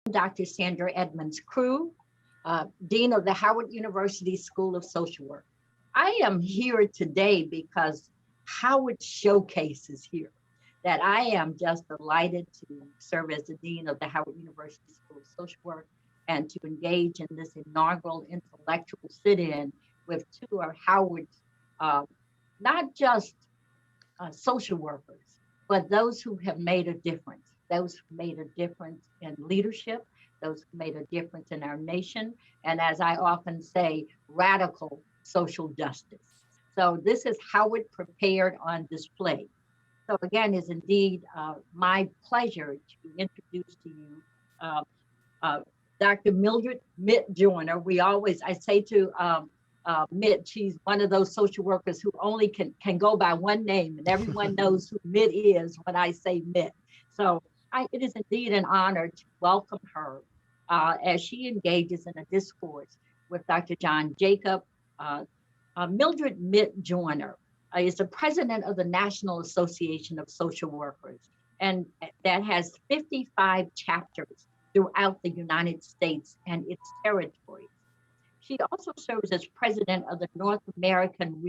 Dr. Sandra Edmonds Crew, Dean of the Howard University School of Social Work. I am here today because Howard Showcase is here. That I am just delighted to serve as the Dean of the Howard University School of Social Work and to engage in this inaugural intellectual sit-in with two of Howard's, uh, not just social workers, but those who have made a difference, those who made a difference in leadership, those who made a difference in our nation, and as I often say, radical social justice. So this is Howard prepared on display. So again, it's indeed my pleasure to introduce to you uh, uh, Dr. Mildred Joyner. I say to Mitt, she's one of those social workers who only can go by one name, and everyone knows who Mitt is when I say Mitt. So it is indeed an honor to welcome her as she engages in a discourse with Dr. John Jacob. Uh, Mildred Joyner is the president of the National Association of Social Workers, and that has 55 chapters throughout the United States and its territories. She also serves as president of the North American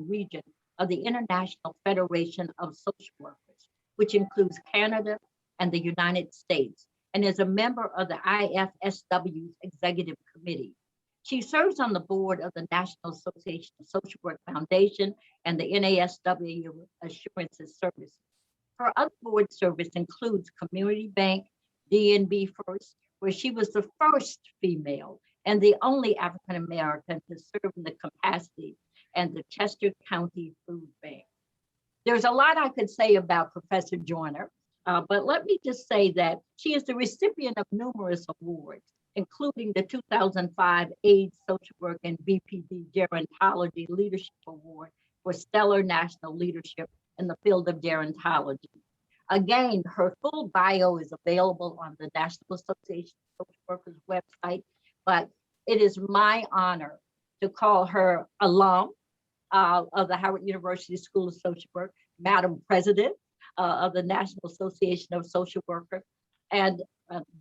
region of the International Federation of Social Workers, which includes Canada and the United States, and is a member of the IFSW's Executive Committee. She serves on the board of the National Association of Social Work Foundation and the NASW Assurances Services. Her other board service includes Community Bank, DNB First, where she was the first female and the only African American to serve in the capacity, and the Chester County Food Bank. There's a lot I could say about Professor Joyner, but let me just say that she is the recipient of numerous awards, including the 2005 AIDS Social Work and BPD Gerontology Leadership Award for stellar national leadership in the field of gerontology. Again, her full bio is available on the National Association of Social Workers website, but it is my honor to call her alum of the Howard University School of Social Work, Madam President of the National Association of Social Workers. And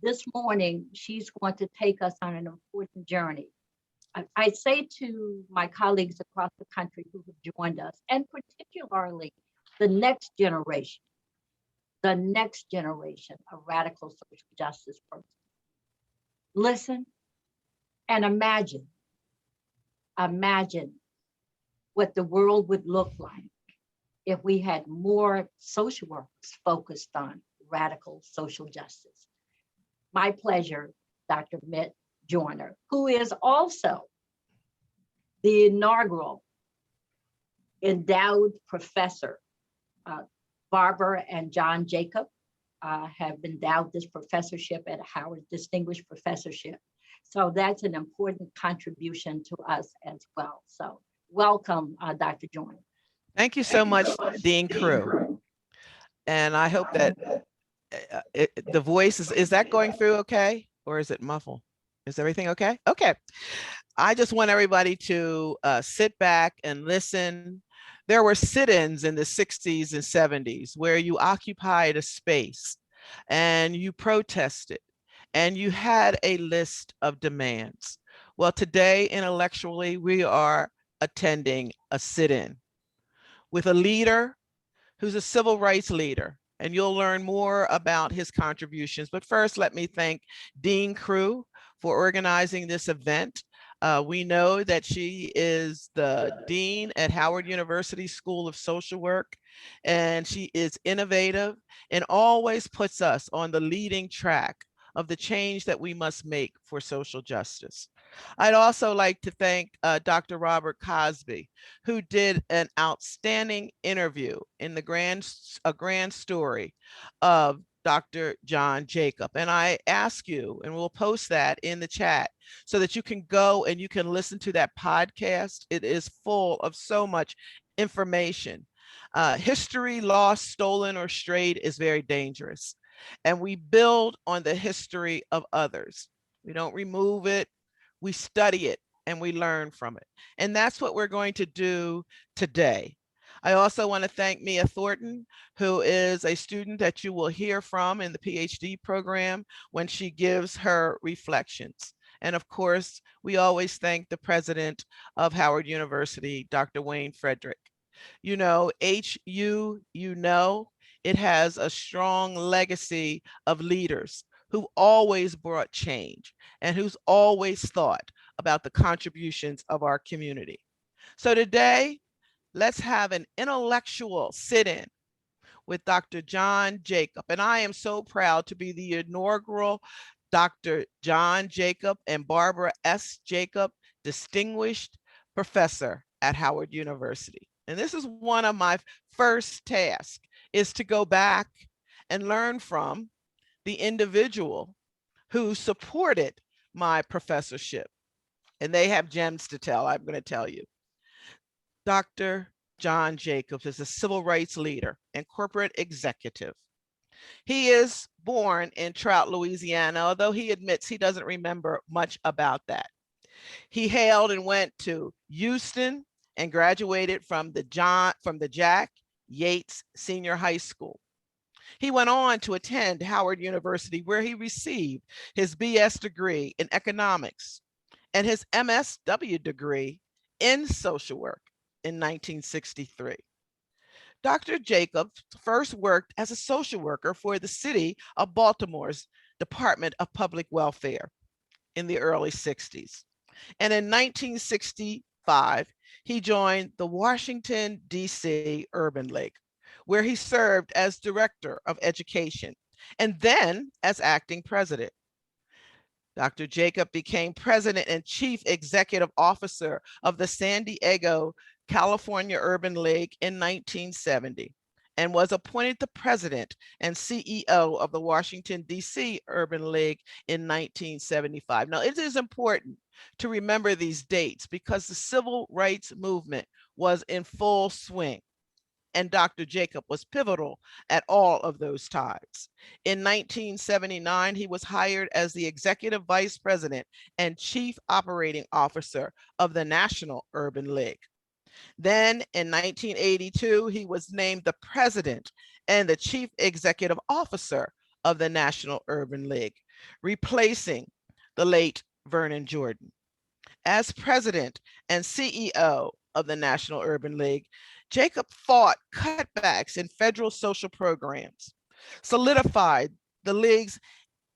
this morning, she's going to take us on an important journey. I say to my colleagues across the country who have joined us, and particularly the next generation of radical social justice persons. Listen and imagine what the world would look like if we had more social workers focused on radical social justice. My pleasure, Dr. Mitt Joyner, who is also the inaugural endowed professor. Barbara and John Jacob have endowed this professorship at Howard Distinguished Professorship. So that's an important contribution to us as well. So welcome, Dr. Joyner. Thank you so much, Dean Crew. And I hope that the voice is that going through okay? Or is it muffled? Is everything okay? Okay. I just want everybody to sit back and listen. There were sit-ins in the 60s and 70s where you occupied a space and you protested and you had a list of demands. Well, today, intellectually, we are attending a sit-in with a leader who's a civil rights leader, and you'll learn more about his contributions. But first, let me thank Dean Crew for organizing this event. We know that she is the dean at Howard University School of Social Work, and she is innovative and always puts us on the leading track of the change that we must make for social justice. I'd also like to thank Dr. Robert Cosby, who did an outstanding interview in the A Grand Story of Dr. John Jacob. And I ask you, and we'll post that in the chat so that you can go and you can listen to that podcast. It is full of so much information. History lost, stolen, or strayed is very dangerous. And we build on the history of others. We don't remove it, we study it and we learn from it. And that's what we're going to do today. I also want to thank Mia Thornton, who is a student that you will hear from in the PhD program when she gives her reflections. And of course, we always thank the president of Howard University, Dr. Wayne Frederick. You know, HU, it has a strong legacy of leaders who always brought change and who's always thought about the contributions of our community. So today, let's have an intellectual sit-in with Dr. John Jacob. And I am so proud to be the inaugural Dr. John Jacob and Barbara S. Jacob Distinguished Professor at Howard University. And this is one of my first tasks, is to go back and learn from the individual who supported my professorship. And they have gems to tell, I'm going to tell you. Dr. John Jacobs is a civil rights leader and corporate executive. He is born in Trout, Louisiana, although he admits he doesn't remember much about that. He hailed and went to Houston and graduated from the Jack Yates Senior High School. He went on to attend Howard University, where he received his BS degree in economics and his MSW degree in social work in 1963. Dr. Jacobs first worked as a social worker for the city of Baltimore's Department of Public Welfare in the early 60s. And in 1965, he joined the Washington, D.C. Urban League, where he served as director of education and then as acting president. Dr. Jacob became president and chief executive officer of the San Diego, California Urban League in 1970 and was appointed the president and CEO of the Washington, D.C. Urban League in 1975. Now, it is important to remember these dates because the civil rights movement was in full swing, and Dr. Jacob was pivotal at all of those times. In 1979, he was hired as the executive vice president and chief operating officer of the National Urban League. Then in 1982, he was named the president and the chief executive officer of the National Urban League, replacing the late Vernon Jordan. As president and CEO of the National Urban League, Jacob fought cutbacks in federal social programs, solidified the league's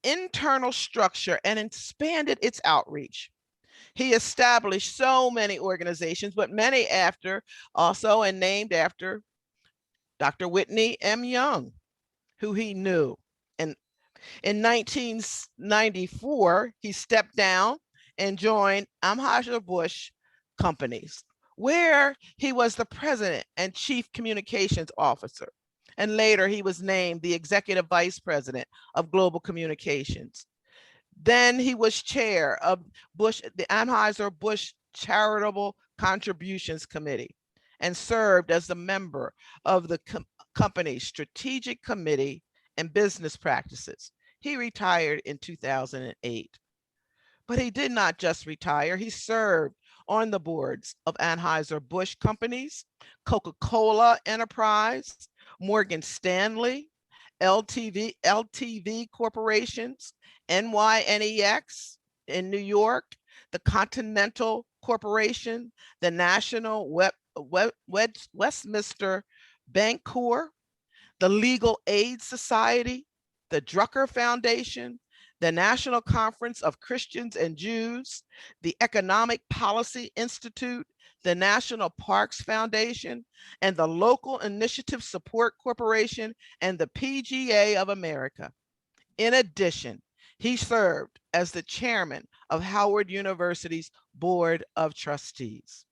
internal structure, and expanded its outreach. He established so many organizations, but many after also and named after Dr. Whitney M. Young, who he knew. And in 1994, he stepped down and joined Anheuser-Busch companies, where he was the president and chief communications officer. And later he was named the executive vice president of global communications. Then he was chair of the Anheuser-Busch Charitable Contributions Committee and served as a member of the company's strategic committee and business practices. He retired in 2008. But he did not just retire, he served on the boards of Anheuser-Busch companies, Coca-Cola Enterprise, Morgan Stanley, LTV Corporations, NYNEX in New York, the Continental Corporation, the National Westminster Bancorp, the Legal Aid Society, the Drucker Foundation, the National Conference of Christians and Jews, the Economic Policy Institute, the National Parks Foundation, and the Local Initiative Support Corporation, and the PGA of America. In addition, he served as the chairman of Howard University's Board of Trustees.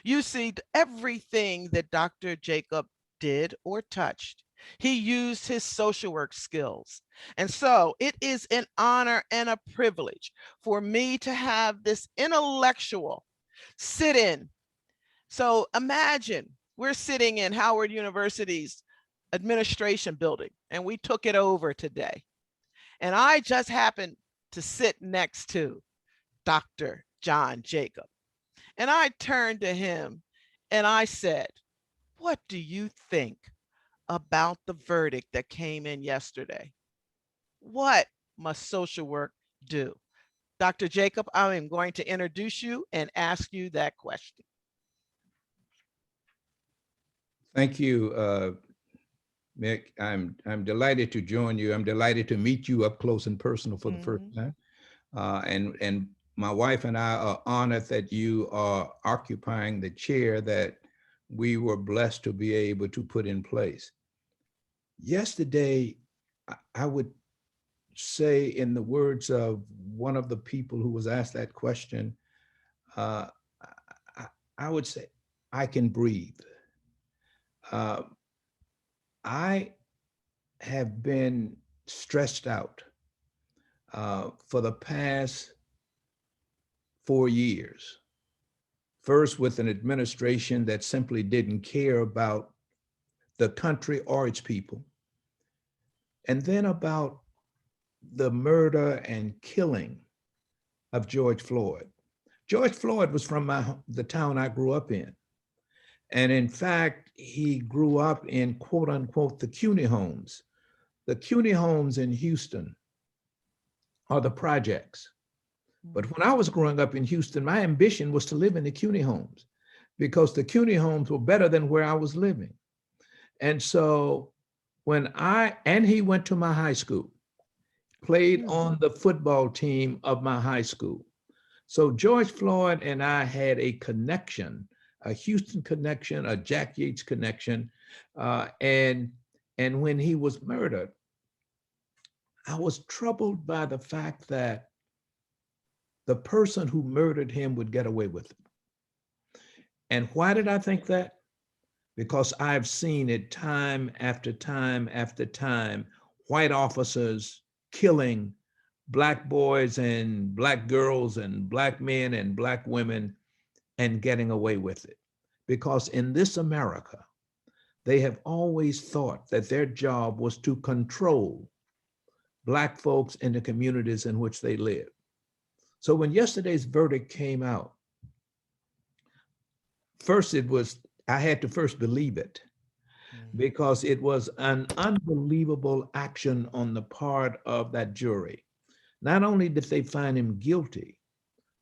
You see, everything that Dr. Jacob did or touched, he used his social work skills. And so it is an honor and a privilege for me to have this intellectual sit in. So imagine we're sitting in Howard University's administration building and we took it over today. And I just happened to sit next to Dr. John Jacob. And I turned to him and I said, what do you think about the verdict that came in yesterday? What must social work do? Dr. Jacob, I am going to introduce you and ask you that question. Thank you, Mick. I'm delighted to join you. I'm delighted to meet you up close and personal for the first time. And my wife and I are honored that you are occupying the chair that we were blessed to be able to put in place. Yesterday, I would say, in the words of one of the people who was asked that question, I, I would say, I can breathe. I have been stressed out for the past 4 years. First, with an administration that simply didn't care about the country or its people. And then about the murder and killing of George Floyd. George Floyd was from the town I grew up in. And in fact, he grew up in quote unquote the CUNY homes. The CUNY homes in Houston are the projects. But when I was growing up in Houston, my ambition was to live in the CUNY homes because the CUNY homes were better than where I was living. And so he went to my high school, played on the football team of my high school. So George Floyd and I had a connection, a Houston connection, a Jack Yates connection. And when he was murdered, I was troubled by the fact that the person who murdered him would get away with it. And why did I think that? Because I've seen it time after time after time, white officers killing Black boys and Black girls and Black men and Black women and getting away with it. Because in this America, they have always thought that their job was to control Black folks in the communities in which they live. So when yesterday's verdict came out, first I had to first believe it because it was an unbelievable action on the part of that jury. Not only did they find him guilty,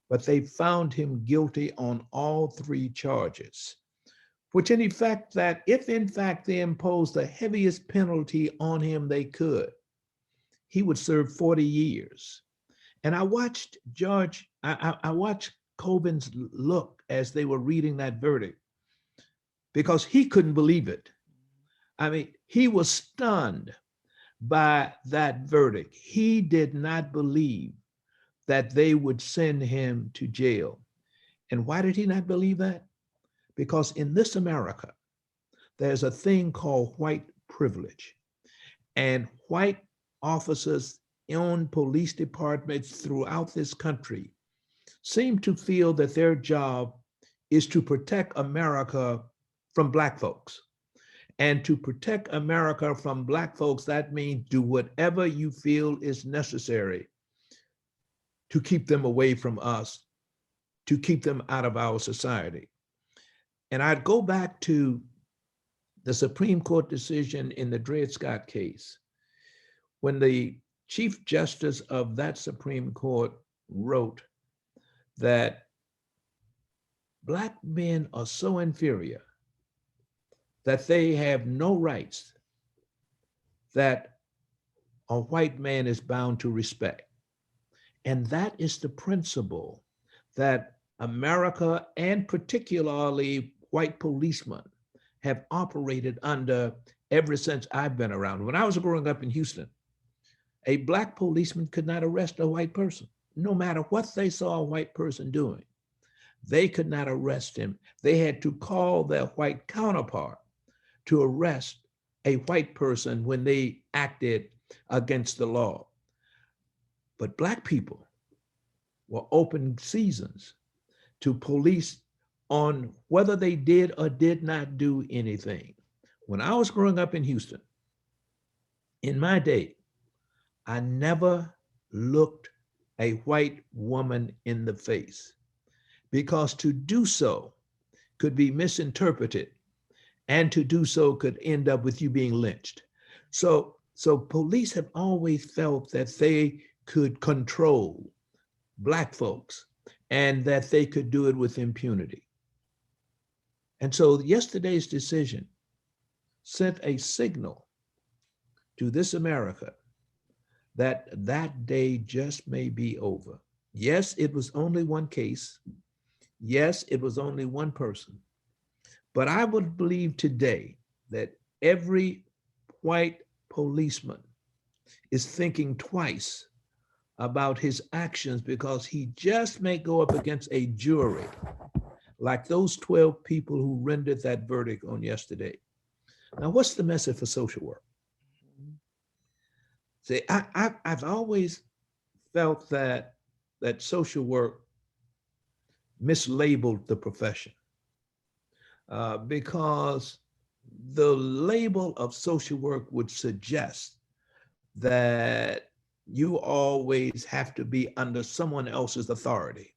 but they found him guilty on all 3 charges, which in effect that if in fact they imposed the heaviest penalty on him they could, he would serve 40 years. And I watched I watched Coben's look as they were reading that verdict because he couldn't believe it. I mean, he was stunned by that verdict. He did not believe that they would send him to jail. And why did he not believe that? Because in this America, there's a thing called white privilege. And white officers in police departments throughout this country seem to feel that their job is to protect America from Black folks. And to protect America from Black folks, that means do whatever you feel is necessary to keep them away from us, to keep them out of our society. And I'd go back to the Supreme Court decision in the Dred Scott case, when the Chief Justice of that Supreme Court wrote that Black men are so inferior that they have no rights that a white man is bound to respect. And that is the principle that America, and particularly white policemen, have operated under ever since I've been around. When I was growing up in Houston, a Black policeman could not arrest a white person, no matter what they saw a white person doing. They could not arrest him. They had to call their white counterpart to arrest a white person when they acted against the law. But Black people were open seasons to police on whether they did or did not do anything. When I was growing up in Houston, in my day, I never looked a white woman in the face because to do so could be misinterpreted and to do so could end up with you being lynched. So police have always felt that they could control Black folks and that they could do it with impunity. And so yesterday's decision sent a signal to this America that that day just may be over. Yes, it was only one case. Yes, it was only one person. But I would believe today that every white policeman is thinking twice about his actions because he just may go up against a jury like those 12 people who rendered that verdict on yesterday. Now, what's the message for social work? See, I've always felt that social work mislabeled the profession because the label of social work would suggest that you always have to be under someone else's authority,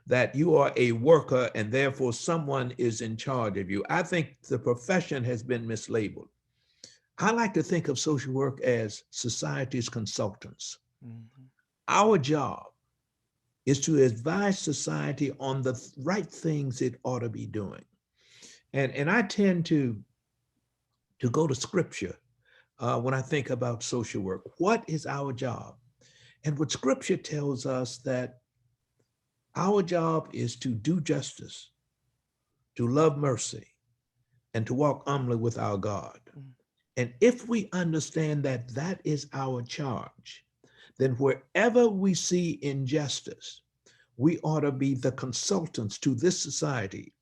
that you are a worker and therefore someone is in charge of you. I think the profession has been mislabeled. I like to think of social work as society's consultants. Mm-hmm. Our job is to advise society on the right things it ought to be doing. And I tend to go to scripture when I think about social work. What is our job? And what scripture tells us that our job is to do justice, to love mercy, and to walk humbly with our God. Mm. And if we understand that that is our charge, then wherever we see injustice, we ought to be the consultants to this society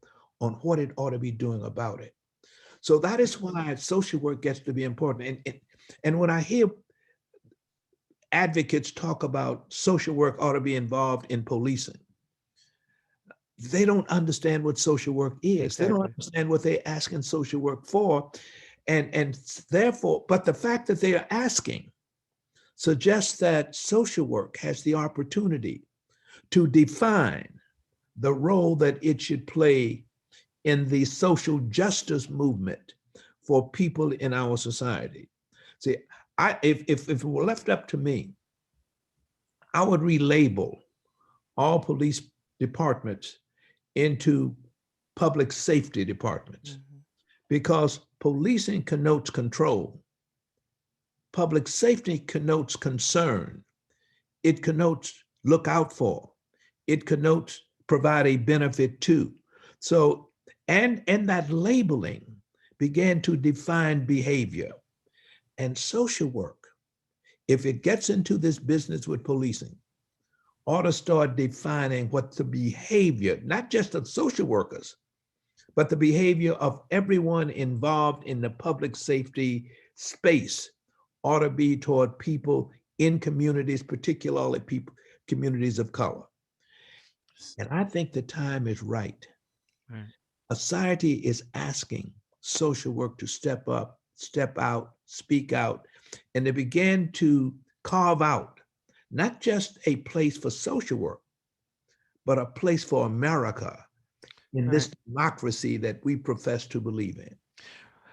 on what it ought to be doing about it. So that is why social work gets to be important. And when I hear advocates talk about social work ought to be involved in policing, they don't understand what social work is. Exactly. They don't understand what they're asking social work for. And therefore, but the fact that they are asking suggests that social work has the opportunity to define the role that it should play in the social justice movement for people in our society. See, if it were left up to me, I would relabel all police departments into public safety departments, mm-hmm. because policing connotes control. Public safety connotes concern. It connotes look out for. It connotes provide a benefit to. So, and that labeling began to define behavior. And social work, if it gets into this business with policing, ought to start defining what the behavior, not just of social workers, but the behavior of everyone involved in the public safety space ought to be toward people in communities, particularly people, communities of color. And I think the time is right. Right. Society is asking social work to step up, step out, speak out, and they begin to carve out not just a place for social work, but a place for America in this democracy that we profess to believe in.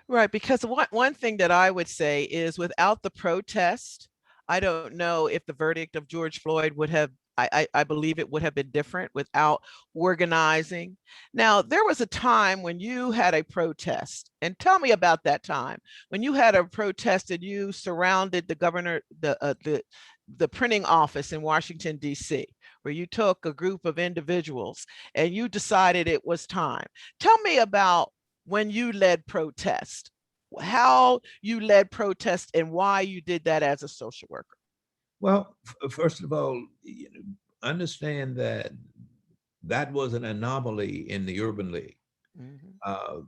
Right, because one thing that I would say is without the protest, I don't know if the verdict of George Floyd would have, I believe it would have been different without organizing. Now, there was a time when you had a protest, and tell me about that time, when you had a protest and you surrounded the governor, the printing office in Washington, D.C., where you took a group of individuals and you decided it was time. Tell me about when you led protest, how you led protest and why you did that as a social worker. Well, first of all, understand that that was an anomaly in the Urban League, mm-hmm.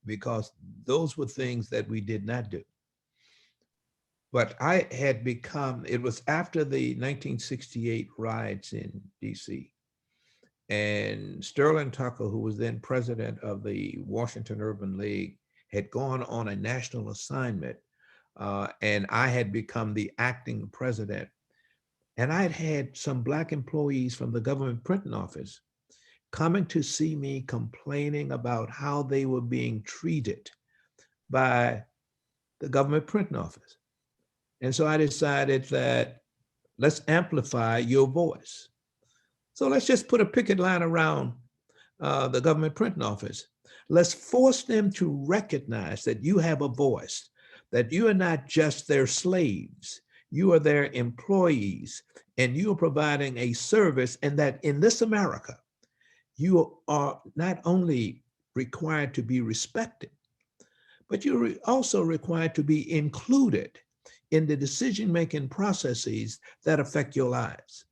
Because those were things that we did not do. But I had become, it was after the 1968 riots in DC. And Sterling Tucker, who was then president of the Washington Urban League, had gone on a national assignment. And I had become the acting president. And I had had some Black employees from the government printing office coming to see me complaining about how they were being treated by the government printing office. And so I decided that let's amplify your voice. So let's just put a picket line around the government printing office. Let's force them to recognize that you have a voice, that you are not just their slaves, you are their employees, and you are providing a service, and that in this America, you are not only required to be respected, but you're also required to be included in the decision-making processes that affect your lives.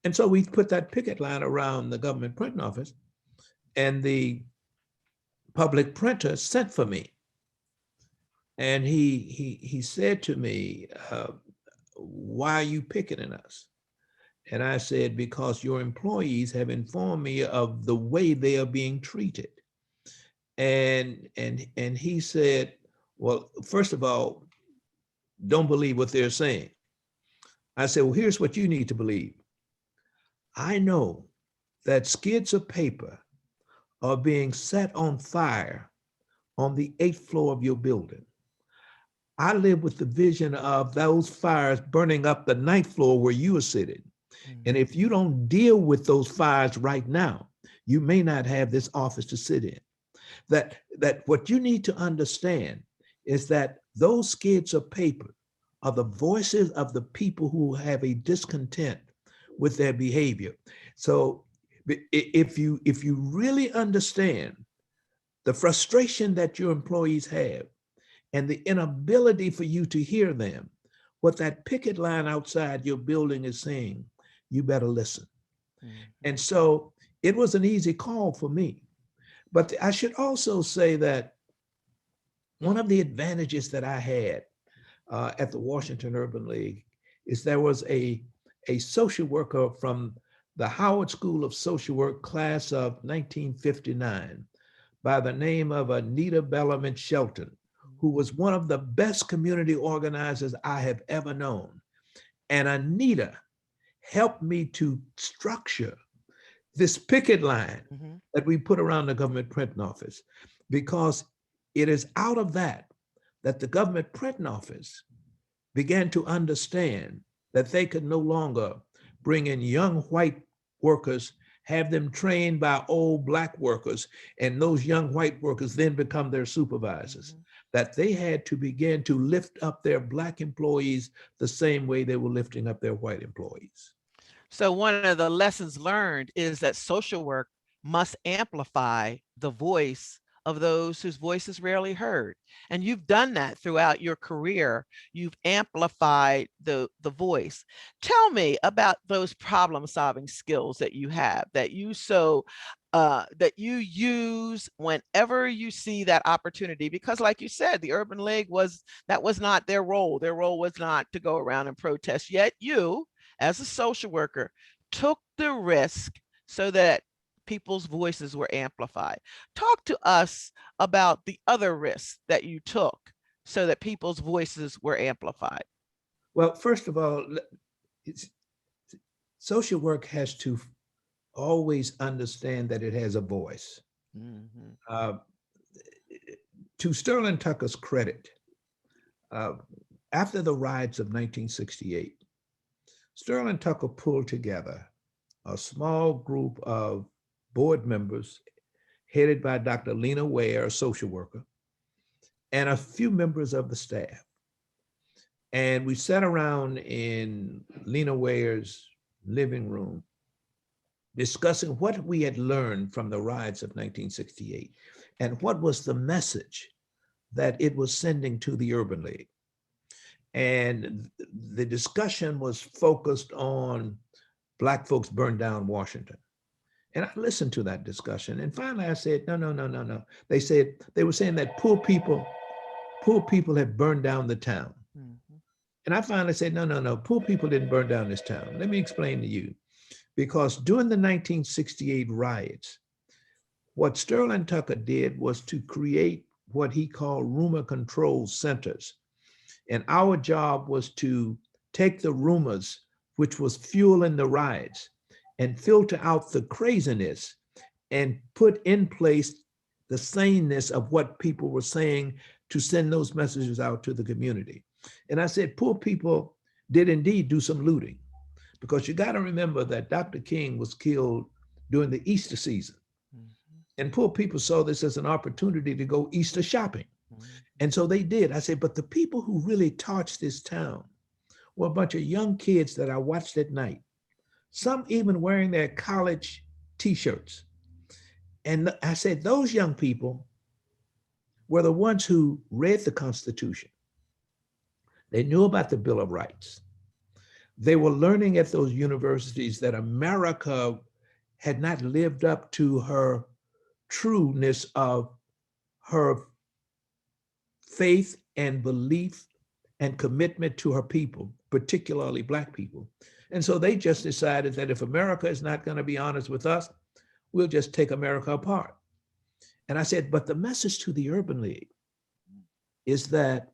And so we put that picket line around the government printing office, and the public printer sent for me. And he said to me, why are you picketing us? And I said, because your employees have informed me of the way they are being treated. And he said, well, first of all, don't believe what they're saying. I said, well, here's what you need to believe. I know that skids of paper are being set on fire on the 8th floor of your building. I live with the vision of those fires burning up the 9th floor where you are sitting. And if you don't deal with those fires right now, you may not have this office to sit in. That what you need to understand is that those skids of paper are the voices of the people who have a discontent with their behavior. So if you really understand the frustration that your employees have and the inability for you to hear them, what that picket line outside your building is saying, you better listen. And so it was an easy call for me. But I should also say that one of the advantages that I had at the Washington Urban League is there was a social worker from the Howard School of Social Work class of 1959 by the name of Anita Bellarmine Shelton, who was one of the best community organizers I have ever known. And Anita helped me to structure this picket line that we put around the government printing office, because it is out of that the government printing office began to understand that they could no longer bring in young white workers, have them trained by old Black workers, and those young white workers then become their supervisors. That they had to begin to lift up their Black employees the same way they were lifting up their white employees. So one of the lessons learned is that social work must amplify the voice of those whose voice is rarely heard. And you've done that throughout your career. You've amplified the voice. Tell me about those problem-solving skills that you have, that you that you use whenever you see that opportunity. Because like you said, the Urban League that was not their role. Their role was not to go around and protest. Yet you, as a social worker, took the risk so that people's voices were amplified. Talk to us about the other risks that you took so that people's voices were amplified. Well, first of all, social work has to always understand that it has a voice. To Sterling Tucker's credit, after the riots of 1968, Sterling Tucker pulled together a small group of board members headed by Dr. Lena Ware, a social worker, and a few members of the staff. And we sat around in Lena Ware's living room discussing what we had learned from the riots of 1968 and what was the message that it was sending to the Urban League. And the discussion was focused on Black folks burned down Washington. And I listened to that discussion. And finally I said, no. They were saying that poor people had burned down the town. And I finally said, no, poor people didn't burn down this town. Let me explain to you. Because during the 1968 riots, what Sterling Tucker did was to create what he called rumor control centers. And our job was to take the rumors, which was fueling the riots, and filter out the craziness and put in place the saneness of what people were saying to send those messages out to the community. And I said, poor people did indeed do some looting, because you got to remember that Dr. King was killed during the Easter season. And poor people saw this as an opportunity to go Easter shopping. And so they did. I said, but the people who really torched this town were a bunch of young kids that I watched at night, some even wearing their college t-shirts. And I said, those young people were the ones who read the Constitution. They knew about the Bill of Rights. They were learning at those universities that America had not lived up to her trueness of her faith and belief and commitment to her people, particularly Black people. And so they just decided that if America is not going to be honest with us, we'll just take America apart. And I said, but the message to the Urban League is that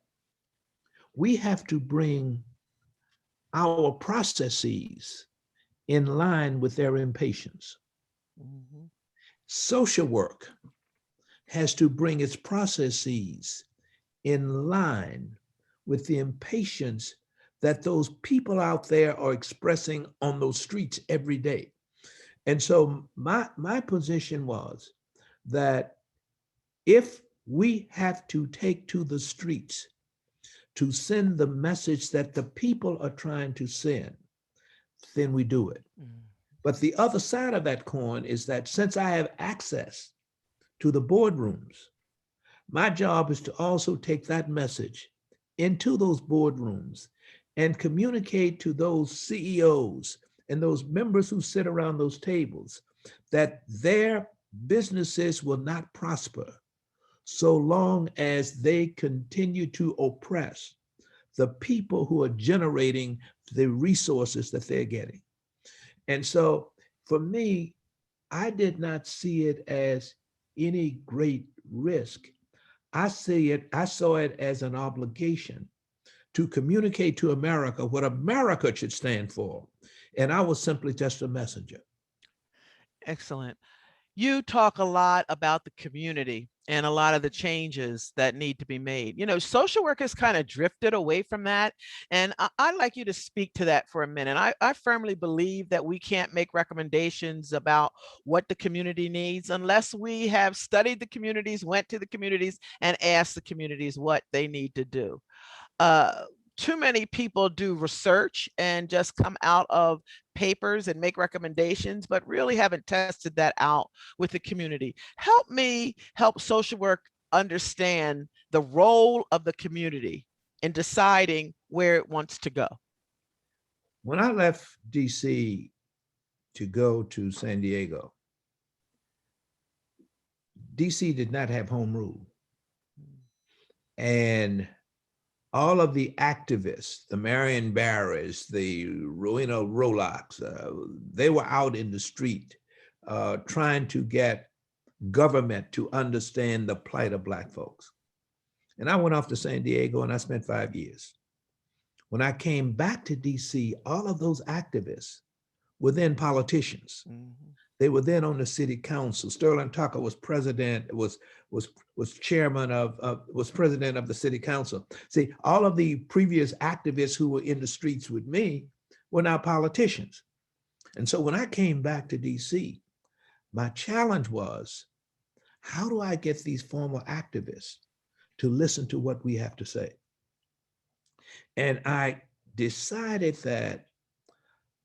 we have to bring our processes in line with their impatience. Social work has to bring its processes in line with the impatience that those people out there are expressing on those streets every day. And so my position was that if we have to take to the streets to send the message that the people are trying to send, then we do it. But the other side of that coin is that since I have access to the boardrooms, my job is to also take that message into those boardrooms and communicate to those CEOs and those members who sit around those tables that their businesses will not prosper so long as they continue to oppress the people who are generating the resources that they're getting. And so for me, I did not see it as any great risk. I saw it as an obligation to communicate to America what America should stand for. And I was simply just a messenger. Excellent. You talk a lot about the community and a lot of the changes that need to be made. You know, social work has kind of drifted away from that. And I'd like you to speak to that for a minute. I firmly believe that we can't make recommendations about what the community needs unless we have studied the communities, went to the communities, and asked the communities what they need to do. Too many people do research and just come out of papers and make recommendations, but really haven't tested that out with the community. Help me help social work understand the role of the community in deciding where it wants to go. When I left DC to go to San Diego, DC did not have home rule. And all of the activists, the Marion Barrys, the Rowena Rolocks, they were out in the street trying to get government to understand the plight of Black folks. And I went off to San Diego and I spent 5 years. When I came back to DC, all of those activists were then politicians. They were then on the city council. Sterling Tucker was president, was chairman was president of the city council. See, all of the previous activists who were in the streets with me were now politicians. And so when I came back to DC, my challenge was, how do I get these former activists to listen to what we have to say? And I decided that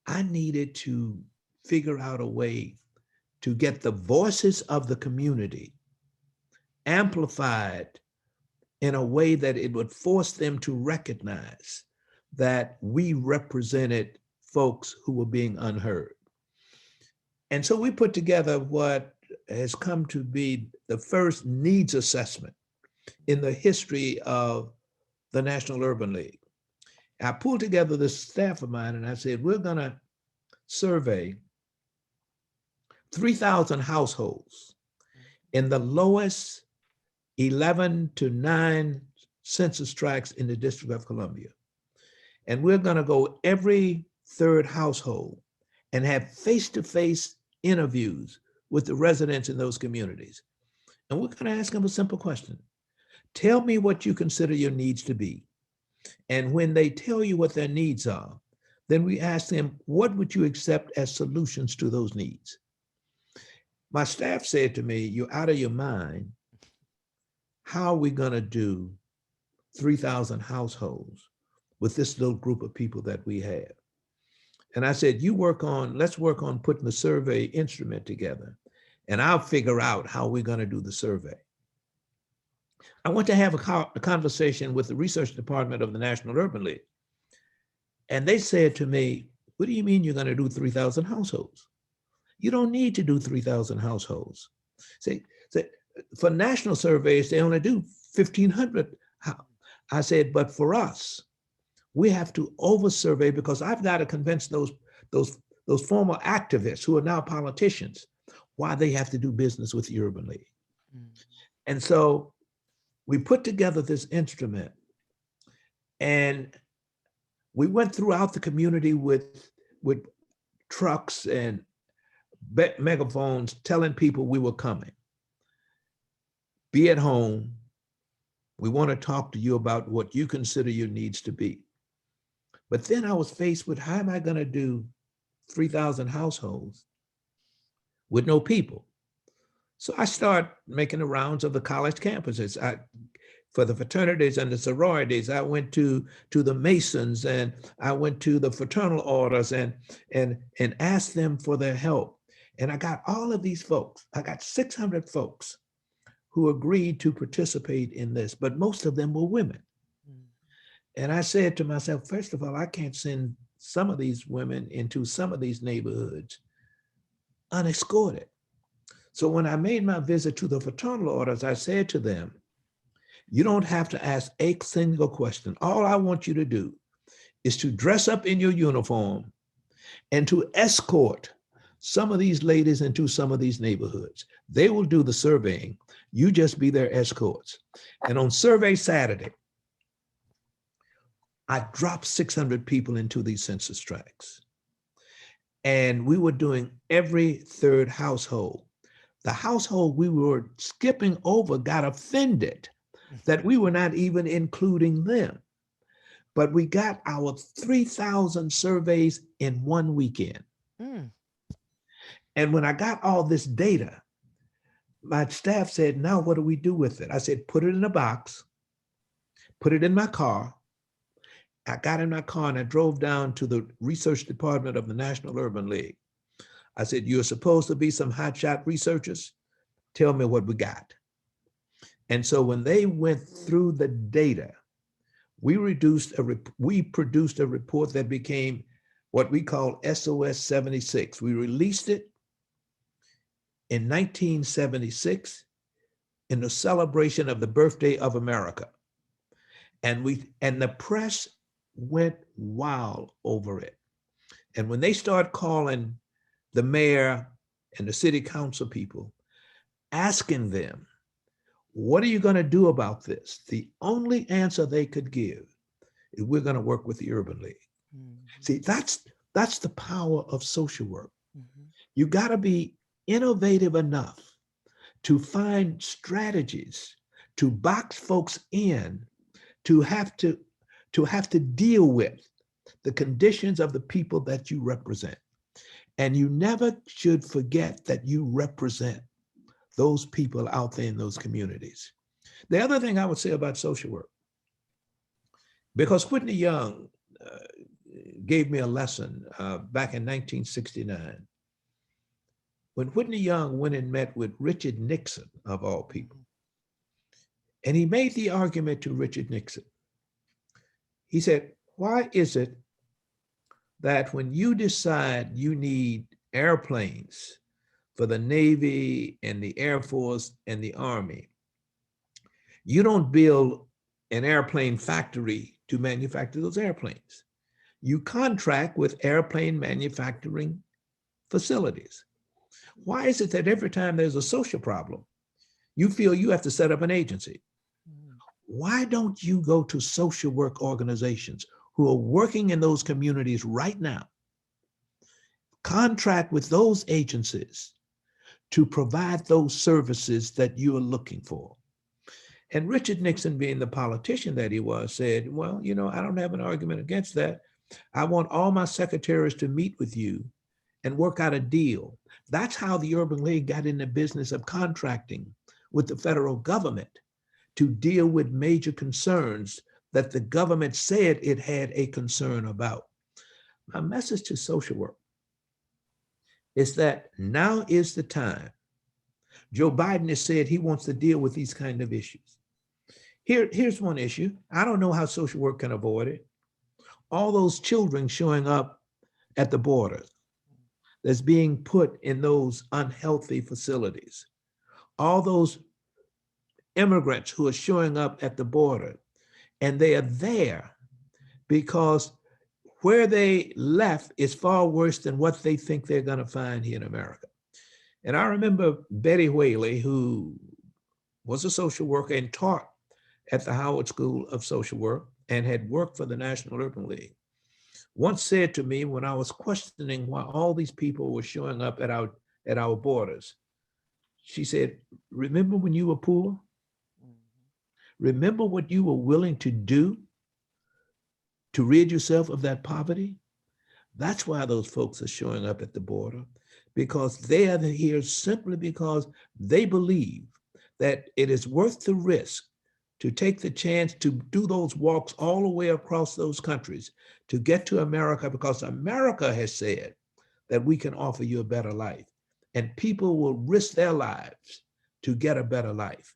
I needed to figure out a way to get the voices of the community amplified in a way that it would force them to recognize that we represented folks who were being unheard. And so we put together what has come to be the first needs assessment in the history of the National Urban League. I pulled together this staff of mine and I said, we're gonna survey 3,000 households in the lowest 11 to 9 census tracts in the District of Columbia. And we're gonna go every third household and have face-to-face interviews with the residents in those communities. And we're going to ask them a simple question. Tell me what you consider your needs to be. And when they tell you what their needs are, then we ask them, what would you accept as solutions to those needs? My staff said to me, you're out of your mind. How are we going to do 3,000 households with this little group of people that we have? And I said, let's work on putting the survey instrument together, and I'll figure out how we're going to do the survey. I went to have a conversation with the research department of the National Urban League. And they said to me, what do you mean you're going to do 3,000 households? You don't need to do 3,000 households. Say, for national surveys, they only do 1,500. I said, but for us, we have to over-survey, because I've got to convince those former activists who are now politicians why they have to do business with the Urban League. And so we put together this instrument, and we went throughout the community with trucks and megaphones telling people we were coming. Be at home. We want to talk to you about what you consider your needs to be. But then I was faced with, how am I going to do 3,000 households with no people? So I started making the rounds of the college campuses. For the fraternities and the sororities, I went to the Masons, and I went to the fraternal orders and asked them for their help. And I got all of these folks. I got 600 folks who agreed to participate in this, but most of them were women. And I said to myself, first of all, I can't send some of these women into some of these neighborhoods unescorted. So when I made my visit to the fraternal orders, I said to them, you don't have to ask a single question. All I want you to do is to dress up in your uniform and to escort some of these ladies into some of these neighborhoods. They will do the surveying. You just be their escorts. And on survey Saturday, I dropped 600 people into these census tracts. And we were doing every third household. The household we were skipping over got offended that we were not even including them. But we got our 3,000 surveys in one weekend. And when I got all this data, my staff said, now what do we do with it? I said, put it in a box, put it in my car. I got in my car and I drove down to the research department of the National Urban League. I said, you're supposed to be some hotshot researchers. Tell me what we got. And so when they went through the data, we produced a report that became what we call SOS 76. We released it in 1976 in the celebration of the birthday of America. And the press went wild over it. And when they start calling the mayor and the city council people, asking them, what are you going to do about this? The only answer they could give is, we're going to work with the Urban League. See, that's the power of social work. You got to be innovative enough to find strategies to box folks in, to have to deal with the conditions of the people that you represent. And you never should forget that you represent those people out there in those communities. The other thing I would say about social work, because Whitney Young gave me a lesson back in 1969, when Whitney Young went and met with Richard Nixon, of all people, and he made the argument to Richard Nixon. He said, why is it that when you decide you need airplanes for the Navy and the Air Force and the Army, you don't build an airplane factory to manufacture those airplanes? You contract with airplane manufacturing facilities. Why is it that every time there's a social problem, you feel you have to set up an agency? Why don't you go to social work organizations who are working in those communities right now, contract with those agencies to provide those services that you are looking for. And Richard Nixon, being the politician that he was, said, well, you know, I don't have an argument against that. I want all my secretaries to meet with you and work out a deal. That's how the Urban League got in the business of contracting with the federal government to deal with major concerns that the government said it had a concern about. My message to social work is that now is the time. Joe Biden has said he wants to deal with these kind of issues. Here's one issue. I don't know how social work can avoid it. All those children showing up at the borders that's being put in those unhealthy facilities. All those immigrants who are showing up at the border, and they are there because where they left is far worse than what they think they're going to find here in America. And I remember Betty Whaley, who was a social worker and taught at the Howard School of Social Work and had worked for the National Urban League, once said to me when I was questioning why all these people were showing up at our borders, she said, remember when you were poor? Remember what you were willing to do to rid yourself of that poverty? That's why those folks are showing up at the border, because they are here simply because they believe that it is worth the risk to take the chance to do those walks all the way across those countries to get to America, because America has said that we can offer you a better life, and people will risk their lives to get a better life.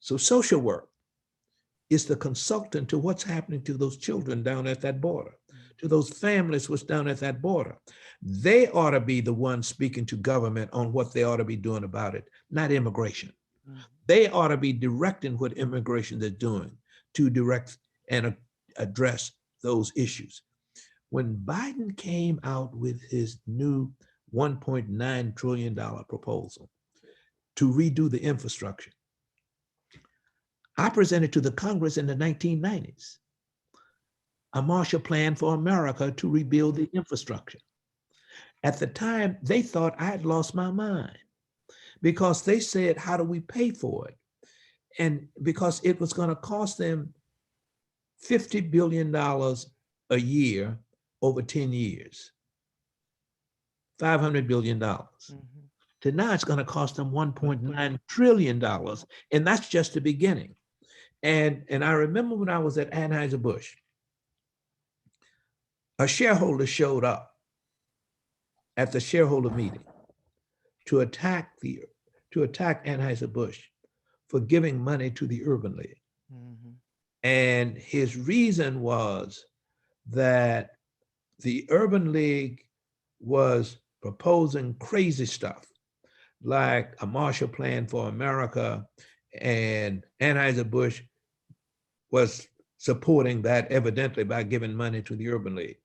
So social work is the consultant to what's happening to those children down at that border, to those families what's down at that border. They ought to be the ones speaking to government on what they ought to be doing about it, not immigration. They ought to be directing what immigration is doing to direct and address those issues. When Biden came out with his new $1.9 trillion proposal to redo the infrastructure, I presented to the Congress in the 1990s a Marshall Plan for America to rebuild the infrastructure. At the time, they thought I had lost my mind because they said, how do we pay for it? And because it was going to cost them $50 billion a year over 10 years, $500 billion. To now it's going to cost them $1.9 trillion. And that's just the beginning. And I remember when I was at Anheuser-Busch, a shareholder showed up at the shareholder meeting to attack Anheuser-Busch for giving money to the Urban League. And his reason was that the Urban League was proposing crazy stuff like a Marshall Plan for America, and Anheuser-Busch was supporting that evidently by giving money to the Urban League.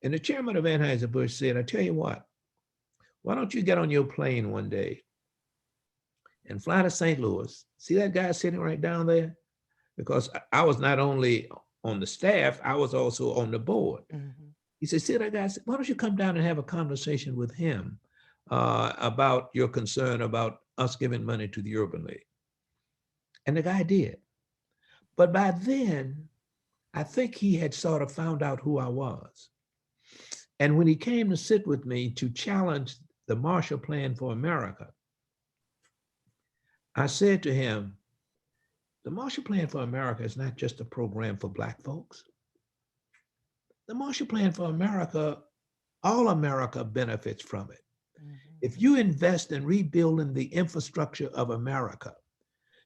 And the chairman of Anheuser-Busch said, I tell you what, why don't you get on your plane one day and fly to St. Louis? See that guy sitting right down there? Because I was not only on the staff, I was also on the board. He said, see that guy, why don't you come down and have a conversation with him about your concern about us giving money to the Urban League? And the guy did. But by then, I think he had sort of found out who I was. And when he came to sit with me to challenge the Marshall Plan for America, I said to him, the Marshall Plan for America is not just a program for Black folks. The Marshall Plan for America, all America benefits from it. If you invest in rebuilding the infrastructure of America,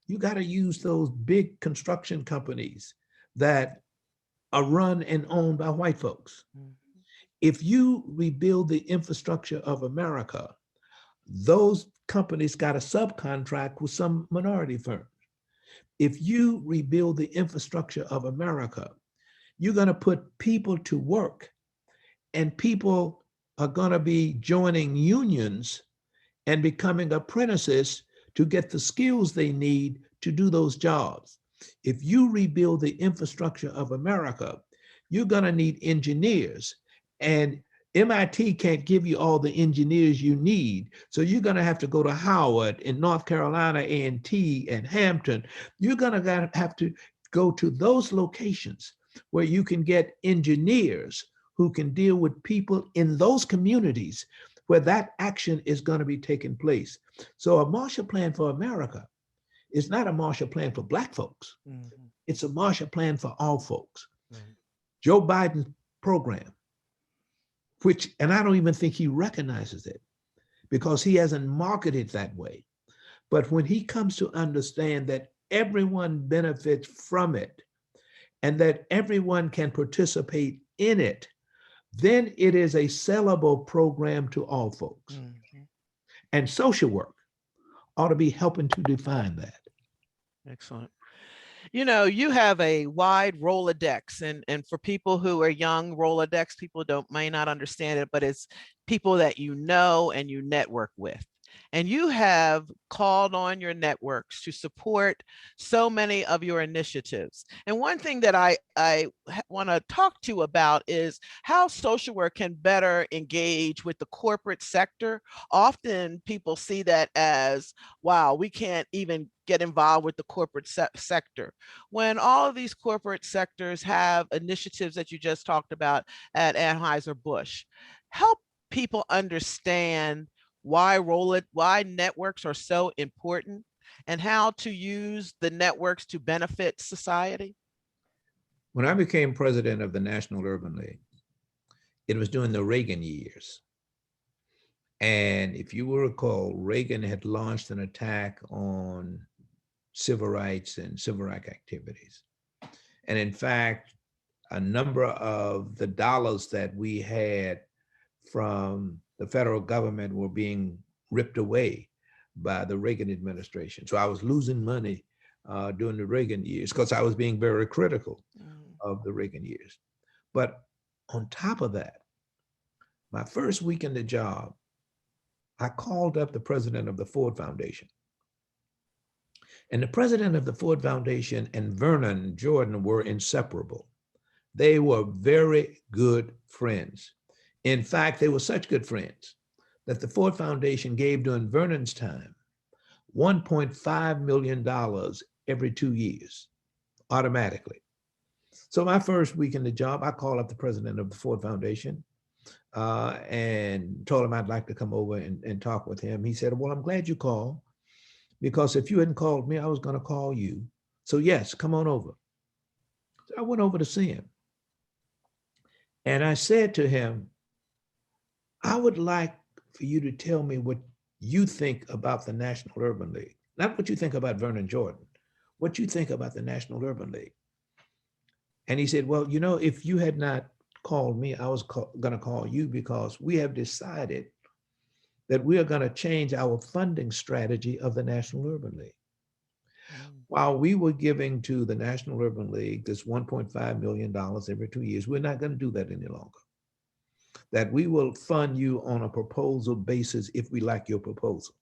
you got to use those big construction companies that are run and owned by white folks. If you rebuild the infrastructure of America, those companies got a subcontract with some minority firm. If you rebuild the infrastructure of America, you're going to put people to work, and people are going to be joining unions and becoming apprentices to get the skills they need to do those jobs. If you rebuild the infrastructure of America, you're going to need engineers, and MIT can't give you all the engineers you need. So you're going to have to go to Howard in North Carolina, A&T and Hampton. You're going to have to go to those locations where you can get engineers who can deal with people in those communities where that action is going to be taking place. So a Marshall Plan for America is not a Marshall Plan for Black folks. Mm-hmm. It's a Marshall Plan for all folks. Mm-hmm. Joe Biden's program, which, and I don't even think he recognizes it because he hasn't marketed that way. But when he comes to understand that everyone benefits from it and that everyone can participate in it, then it is a sellable program to all folks. Mm-hmm. And social work ought to be helping to define that. Excellent. You know, you have a wide Rolodex, and for people who are young, Rolodex, people may not understand it, but it's people that you know and you network with. And you have called on your networks to support so many of your initiatives. And one thing that I want to talk to you about is how social work can better engage with the corporate sector. Often people see that as, wow, we can't even get involved with the corporate sector, when all of these corporate sectors have initiatives that you just talked about at Anheuser-Busch. Help people understand why networks are so important and how to use the networks to benefit society? When I became president of the National Urban League, it was during the Reagan years. And if you will recall, Reagan had launched an attack on civil rights and civil rights activities. And in fact, a number of the dollars that we had from the federal government were being ripped away by the Reagan administration. So I was losing money during the Reagan years because I was being very critical of the Reagan years. But on top of that, my first week in the job, I called up the president of the Ford Foundation. And the president of the Ford Foundation and Vernon Jordan were inseparable. They were very good friends. In fact, they were such good friends that the Ford Foundation gave during Vernon's time $1.5 million every 2 years, automatically. So my first week in the job, I called up the president of the Ford Foundation and told him I'd like to come over and talk with him. He said, well, I'm glad you called, because if you hadn't called me, I was going to call you. So yes, come on over. So I went over to see him. And I said to him, I would like for you to tell me what you think about the National Urban League. Not what you think about Vernon Jordan, what you think about the National Urban League. And he said, well, you know, if you had not called me, I was going to call you, because we have decided that we are going to change our funding strategy of the National Urban League. While we were giving to the National Urban League this $1.5 million every 2 years, we're not going to do that any longer. That we will fund you on a proposal basis if we like your proposal.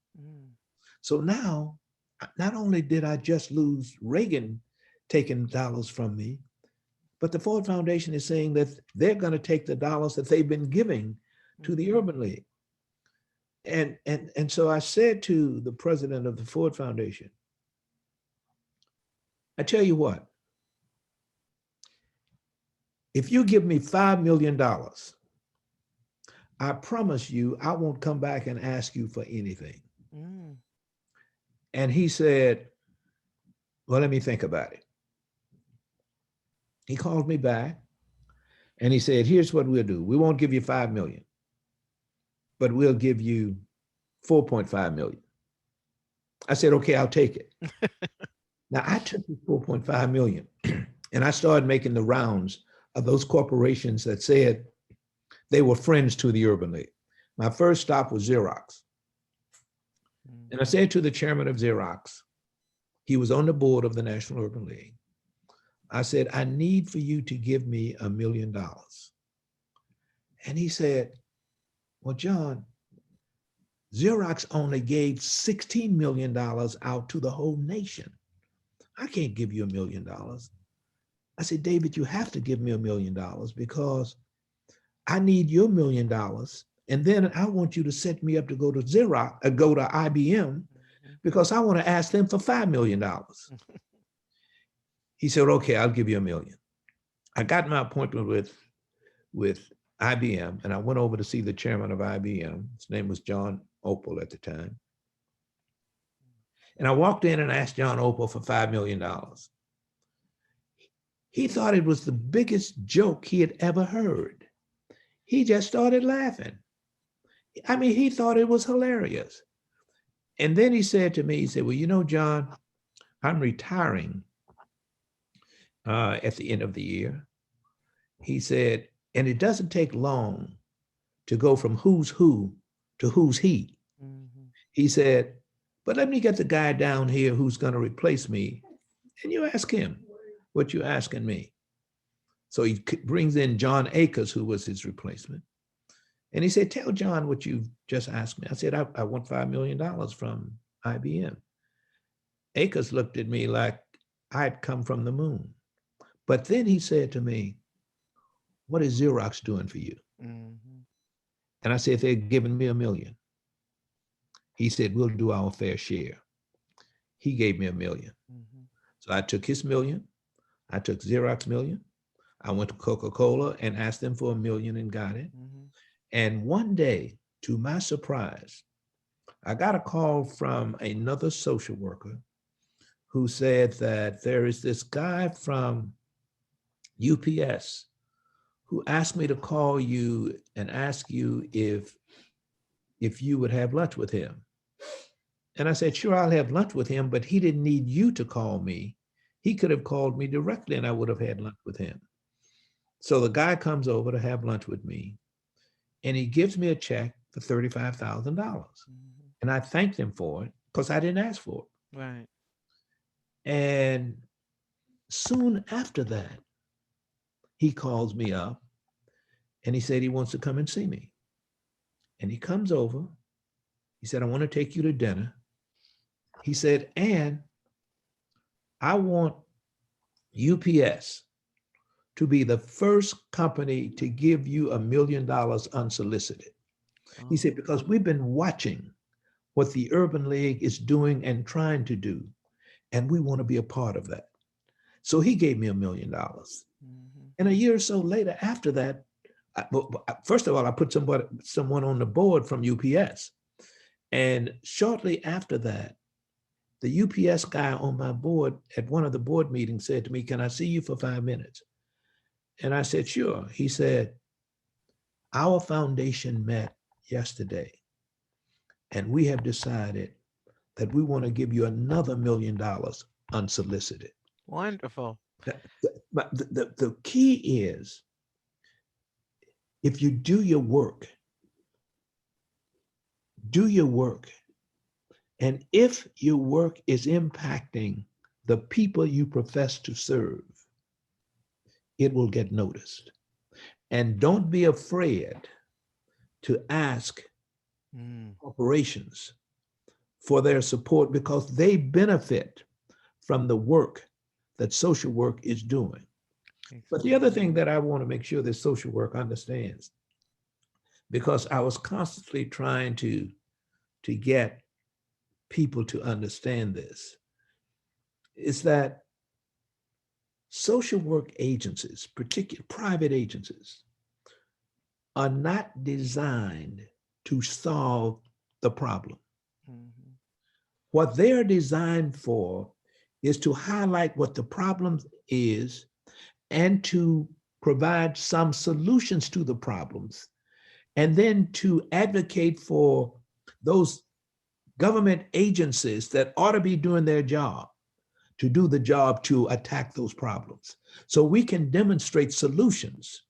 So now, not only did I just lose Reagan taking dollars from me, but the Ford Foundation is saying that they're going to take the dollars that they've been giving to the Urban League. And so I said to the president of the Ford Foundation, I tell you what, if you give me $5 million, I promise you I won't come back and ask you for anything. And he said, well, let me think about it. He called me back and he said, here's what we'll do. We won't give you 5 million, but we'll give you 4.5 million. I said, okay, I'll take it. Now I took the 4.5 million and I started making the rounds of those corporations that said they were friends to the Urban League. My first stop was Xerox. And I said to the chairman of Xerox, he was on the board of the National Urban League. I said, I need for you to give me $1 million. And he said, well, John, Xerox only gave $16 million out to the whole nation. I can't give you $1 million. I said, David, you have to give me $1 million because I need your $1 million. And then I want you to set me up to go to Xerox, go to IBM, because I want to ask them for $5 million. He said, okay, I'll give you $1 million. I got my appointment with IBM, and I went over to see the chairman of IBM. His name was John Opal at the time. And I walked in and asked John Opal for $5 million. He thought it was the biggest joke he had ever heard. He just started laughing. I mean, he thought it was hilarious. And then he said to me, he said, well, you know, John, I'm retiring at the end of the year. He said, and it doesn't take long to go from who's who to who's he. Mm-hmm. He said, but let me get the guy down here who's going to replace me, and you ask him what you're asking me. So he brings in John Akers, who was his replacement. And he said, tell John what you just asked me. I said, I want $5 million from IBM. Akers looked at me like I'd come from the moon. But then he said to me, what is Xerox doing for you? Mm-hmm. And I said, they're giving me $1 million. He said, we'll do our fair share. He gave me $1 million. Mm-hmm. So I took his $1 million. I took Xerox $1 million. I went to Coca-Cola and asked them for $1 million and got it. Mm-hmm. And one day, to my surprise, I got a call from another social worker who said that there is this guy from UPS who asked me to call you and ask you if you would have lunch with him. And I said, sure, I'll have lunch with him, but he didn't need you to call me. He could have called me directly and I would have had lunch with him. So the guy comes over to have lunch with me and he gives me a check for $35,000. Mm-hmm. And I thanked him for it because I didn't ask for it. Right. And soon after that, he calls me up and he said he wants to come and see me. And he comes over. He said, I want to take you to dinner. He said, and I want UPS to be the first company to give you $1 million unsolicited. Oh. He said, because we've been watching what the Urban League is doing and trying to do, and we want to be a part of that. So he gave me $1 million. Mm-hmm. And a year or so later after that, first of all, I put someone on the board from UPS. And shortly after that, the UPS guy on my board at one of the board meetings said to me, can I see you for 5 minutes? And I said, sure. He said, our foundation met yesterday, and we have decided that we want to give you another $1 million unsolicited. Wonderful. But the key is, if you do your work, and if your work is impacting the people you profess to serve, it will get noticed. And don't be afraid to ask corporations for their support, because they benefit from the work that social work is doing. But the other thing that I want to make sure that social work understands, because I was constantly trying to get people to understand this, is that social work agencies, particularly private agencies, are not designed to solve the problem. Mm-hmm. What they're designed for is to highlight what the problem is and to provide some solutions to the problems, and then to advocate for those government agencies that ought to be doing their job to do the job to attack those problems. So we can demonstrate solutions,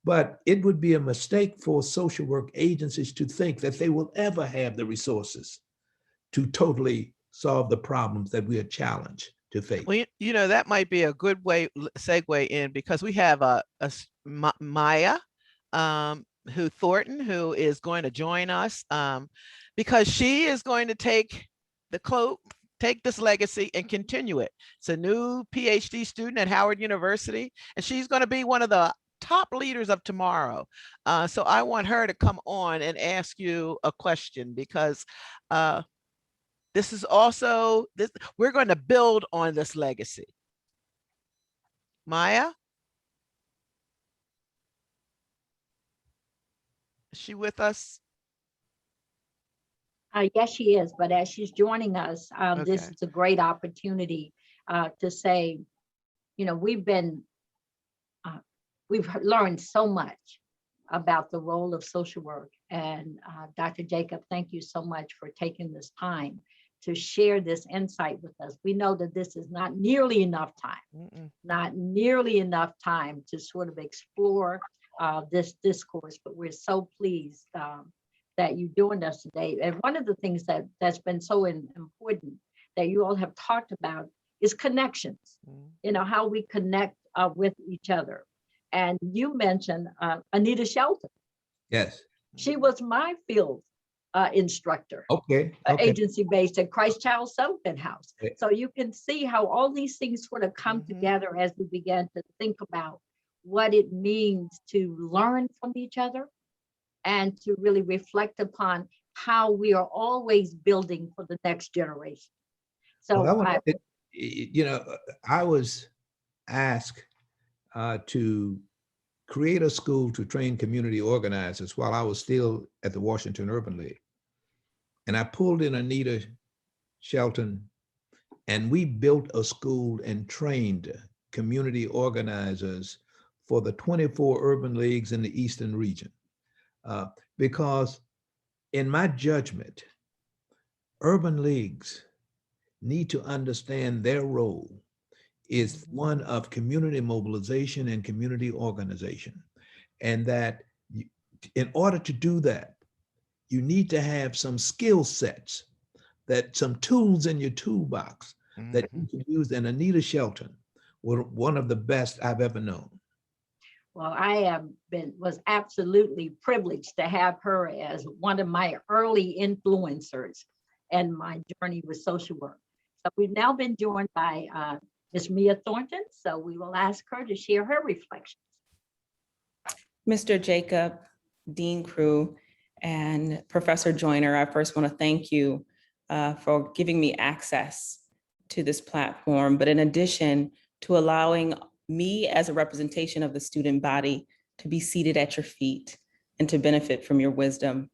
but it would be a mistake for social work agencies to think that they will ever have the resources to totally solve the problems that we are challenged to face. Well, you know, that might be a good segue in, because we have Maya Thornton, who is going to join us, because she is going to take this legacy and continue it. It's a new PhD student at Howard University, and she's going to be one of the top leaders of tomorrow. So I want her to come on and ask you a question, because this is also, we're going to build on this legacy. Maya? Is she with us? Yes, she is. But as she's joining us, this Okay. is a great opportunity to say, you know, we've learned so much about the role of social work. And Dr. Jacob, thank you so much for taking this time to share this insight with us. We know that this is not nearly enough time, not nearly enough time to sort of explore this discourse, but we're so pleased that you're doing this today. And one of the things that's been so important that you all have talked about is connections, you know, how we connect with each other. And you mentioned Anita Shelton. Yes. She was my field instructor. Okay. Agency-based at Christ Child Settlement House. Okay. So you can see how all these things sort of come together as we began to think about what it means to learn from each other and to really reflect upon how we are always building for the next generation. So well, you know, I was asked to create a school to train community organizers while I was still at the Washington Urban League. And I pulled in Anita Shelton, and we built a school and trained community organizers for the 24 urban leagues in the Eastern region. Because in my judgment, urban leagues need to understand their role is one of community mobilization and community organization. And that in order to do that, you need to have some skill sets, some tools in your toolbox that you can use. And Anita Shelton was one of the best I've ever known. Well, I was absolutely privileged to have her as one of my early influencers in my journey with social work. So we've now been joined by Ms. Mia Thornton, so we will ask her to share her reflections. Mr. Jacob, Dean Crew, and Professor Joyner, I first want to thank you for giving me access to this platform, but in addition to allowing me as a representation of the student body to be seated at your feet and to benefit from your wisdom.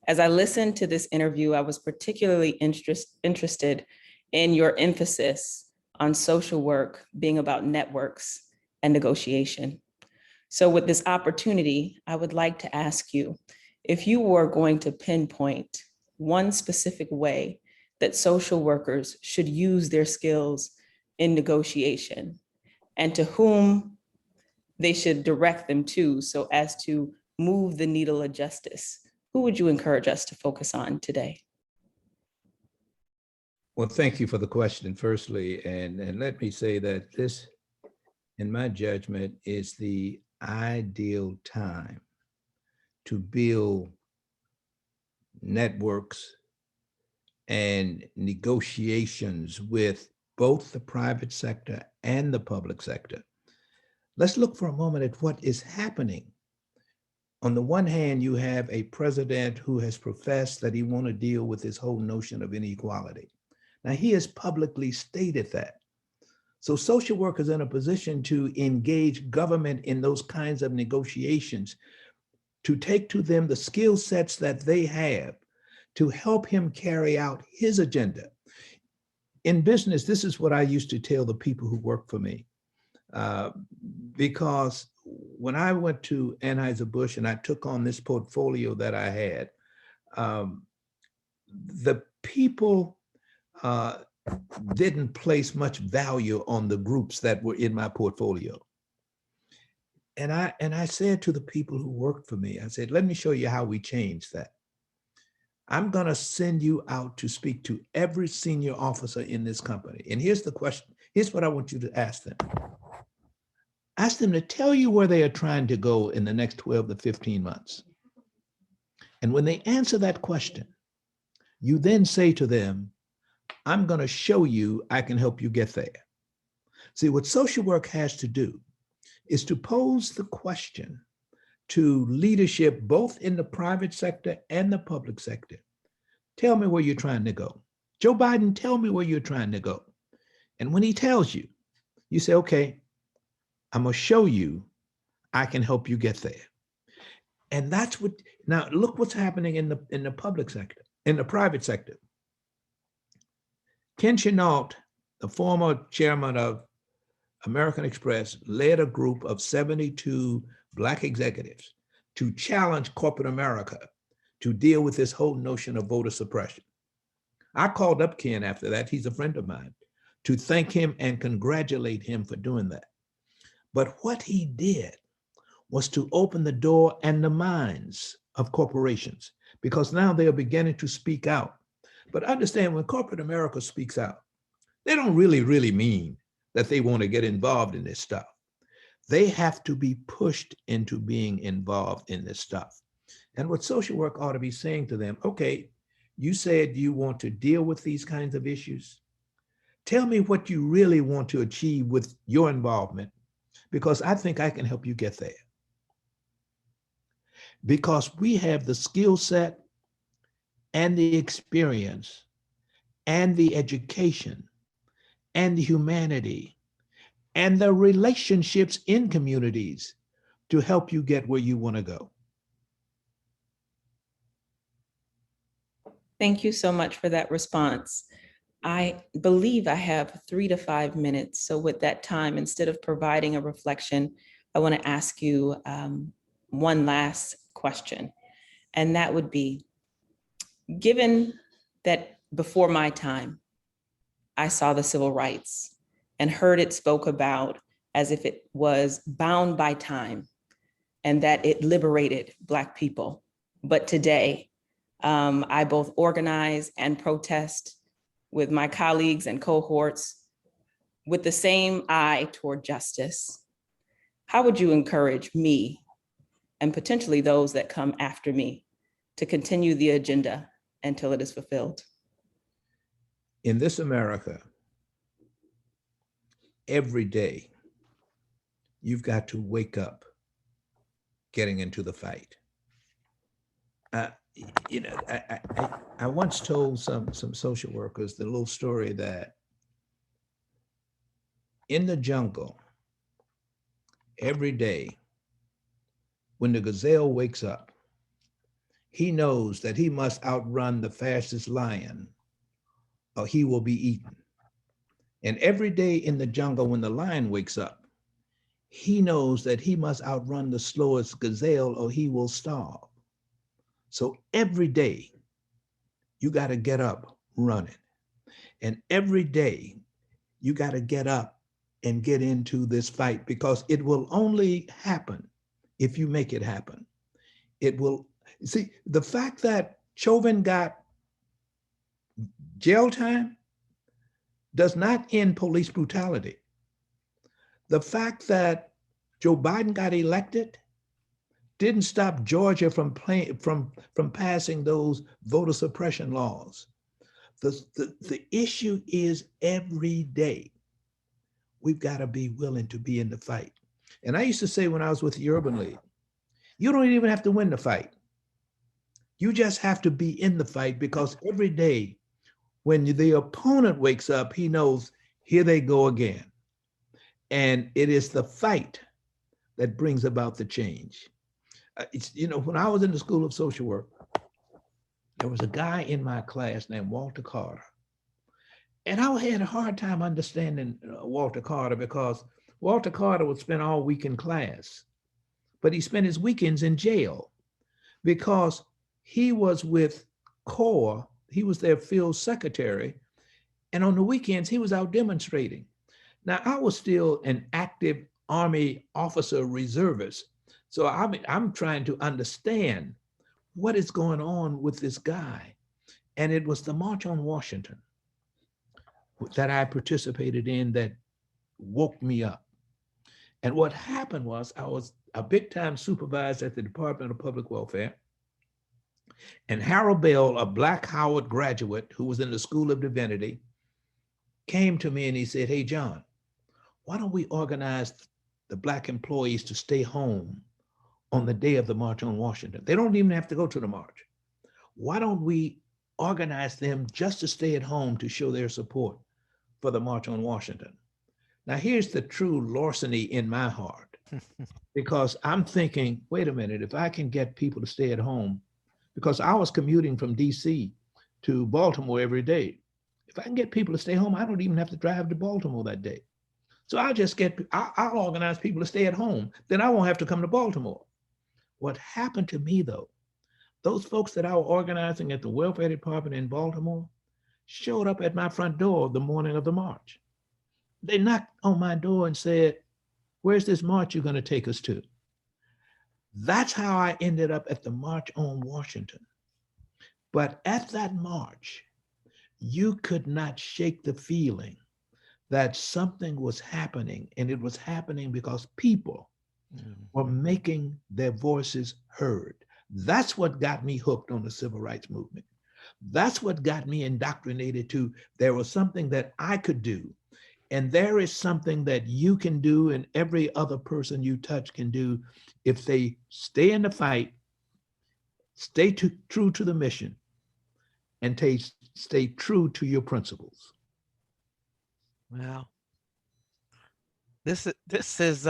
As I listened to this interview, I was particularly interested in your emphasis on social work being about networks and negotiation. So with this opportunity, I would like to ask you, if you were going to pinpoint one specific way that social workers should use their skills in negotiation, and to whom they should direct them to so as to move the needle of justice, who would you encourage us to focus on today? Well, thank you for the question, firstly. And let me say that this, in my judgment, is the ideal time to build networks and negotiations with both the private sector and the public sector. Let's look for a moment at what is happening. On the one hand, you have a president who has professed that he wants to deal with this whole notion of inequality. Now, he has publicly stated that. So social work is in a position to engage government in those kinds of negotiations, to take to them the skill sets that they have to help him carry out his agenda. In business, this is what I used to tell the people who work for me. Because when I went to Anheuser-Busch and I took on this portfolio that I had, the people didn't place much value on the groups that were in my portfolio. And I said to the people who worked for me, I said, let me show you how we change that. I'm going to send you out to speak to every senior officer in this company. And here's the question. Here's what I want you to ask them. Ask them to tell you where they are trying to go in the next 12 to 15 months. And when they answer that question, you then say to them, I'm going to show you I can help you get there. See, what social work has to do is to pose the question to leadership, both in the private sector and the public sector. Tell me where you're trying to go. Joe Biden, tell me where you're trying to go. And when he tells you, you say, okay, I'm gonna show you I can help you get there. And that's what, now look what's happening in the public sector, in the private sector. Ken Chenault, the former chairman of American Express, led a group of 72 Black executives to challenge corporate America to deal with this whole notion of voter suppression. I called up Ken after that, he's a friend of mine, to thank him and congratulate him for doing that. But what he did was to open the door and the minds of corporations, because now they are beginning to speak out. But understand, when corporate America speaks out, they don't really mean that they want to get involved in this stuff. They have to be pushed into being involved in this stuff. And what social work ought to be saying to them, okay, you said you want to deal with these kinds of issues. Tell me what you really want to achieve with your involvement, because I think I can help you get there. Because we have the skill set and the experience and the education and the humanity and the relationships in communities to help you get where you want to go. Thank you so much for that response. I believe I have 3 to 5 minutes. So with that time, instead of providing a reflection, I want to ask you one last question. And that would be, given that before my time, I saw the civil rights and heard it spoke about as if it was bound by time and that it liberated Black people. But today, I both organize and protest with my colleagues and cohorts with the same eye toward justice. How would you encourage me and potentially those that come after me to continue the agenda until it is fulfilled? In this America, every day, you've got to wake up getting into the fight. I once told some social workers the little story that in the jungle, every day, when the gazelle wakes up, he knows that he must outrun the fastest lion or he will be eaten. And every day in the jungle, when the lion wakes up, he knows that he must outrun the slowest gazelle or he will starve. So every day, you got to get up running. And every day, you got to get up and get into this fight, because it will only happen if you make it happen. It will, see, the fact that Chauvin got jail time does not end police brutality. The fact that Joe Biden got elected didn't stop Georgia from passing those voter suppression laws. The issue is every day we've got to be willing to be in the fight. And I used to say when I was with the Urban League, you don't even have to win the fight. You just have to be in the fight, because every day when the opponent wakes up, he knows, here they go again. And it is the fight that brings about the change. When I was in the School of Social Work, there was a guy in my class named Walter Carter. And I had a hard time understanding Walter Carter, because Walter Carter would spend all week in class, but he spent his weekends in jail because he was with CORE. He was their field secretary. And on the weekends, he was out demonstrating. Now, I was still an active Army officer reservist. So I'm trying to understand what is going on with this guy. And it was the March on Washington that I participated in that woke me up. And what happened was, I was a big time supervisor at the Department of Public Welfare. And Harold Bell, a Black Howard graduate who was in the School of Divinity, came to me and he said, hey, John, why don't we organize the Black employees to stay home on the day of the March on Washington. They don't even have to go to the march. Why don't we organize them just to stay at home to show their support for the March on Washington? Now, here's the true larceny in my heart, because I'm thinking, wait a minute, if I can get people to stay at home, because I was commuting from DC to Baltimore every day. If I can get people to stay home, I don't even have to drive to Baltimore that day. So I'll organize people to stay at home. Then I won't have to come to Baltimore. What happened to me though, those folks that I was organizing at the welfare department in Baltimore showed up at my front door the morning of the march. They knocked on my door and said, where's this march you're going to take us to? That's how I ended up at the March on Washington. But at that march, you could not shake the feeling that something was happening, and it was happening because people were making their voices heard. That's what got me hooked on the civil rights movement. That's what got me indoctrinated to there was something that I could do, and there is something that you can do and every other person you touch can do if they stay in the fight, stay true to the mission, and stay true to your principles. Wow. This is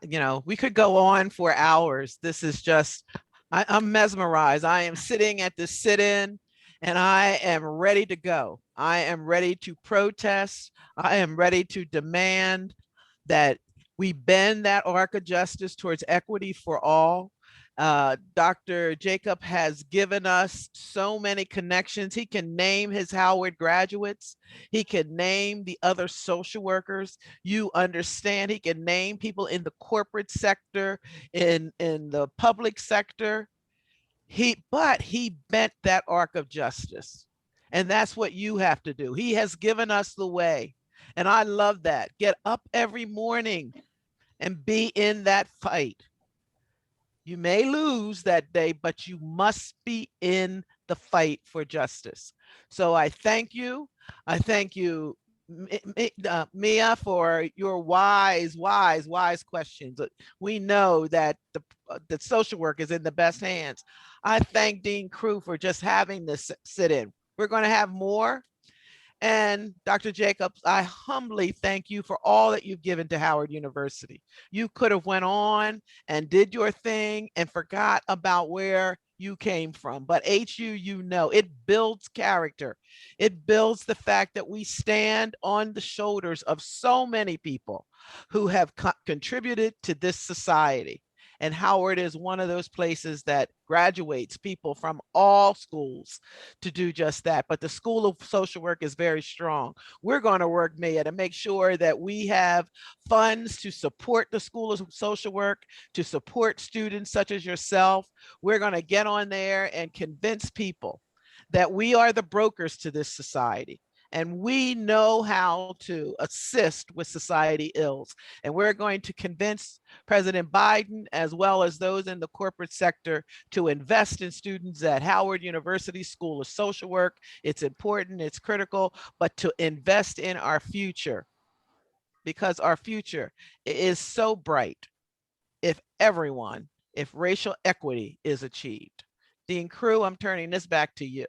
you know, we could go on for hours. This is just, I'm mesmerized. I am sitting at the sit-in and I am ready to go. I am ready to protest. I am ready to demand that we bend that arc of justice towards equity for all. Dr. Jacob has given us so many connections. He can name his Howard graduates. He can name the other social workers. You understand, he can name people in the corporate sector, in the public sector. But he bent that arc of justice. And that's what you have to do. He has given us the way. And I love that. Get up every morning and be in that fight. You may lose that day, but you must be in the fight for justice. So I thank you. I thank you, Mia, for your wise questions. We know that the social work is in the best hands. I thank Dean Crew for just having this sit-in. We're going to have more. And Dr. Jacobs, I humbly thank you for all that you've given to Howard University. You could have went on and did your thing and forgot about where you came from. But HU, you know, it builds character. It builds the fact that we stand on the shoulders of so many people who have contributed to this society. And Howard is one of those places that graduates people from all schools to do just that. But the School of Social Work is very strong. We're going to work, Mia, to make sure that we have funds to support the School of Social Work, to support students such as yourself. We're going to get on there and convince people that we are the brokers to this society. And we know how to assist with society ills. And we're going to convince President Biden, as well as those in the corporate sector, to invest in students at Howard University School of Social Work. It's important, it's critical, but to invest in our future, because our future is so bright if racial equity is achieved. Dean Crew, I'm turning this back to you.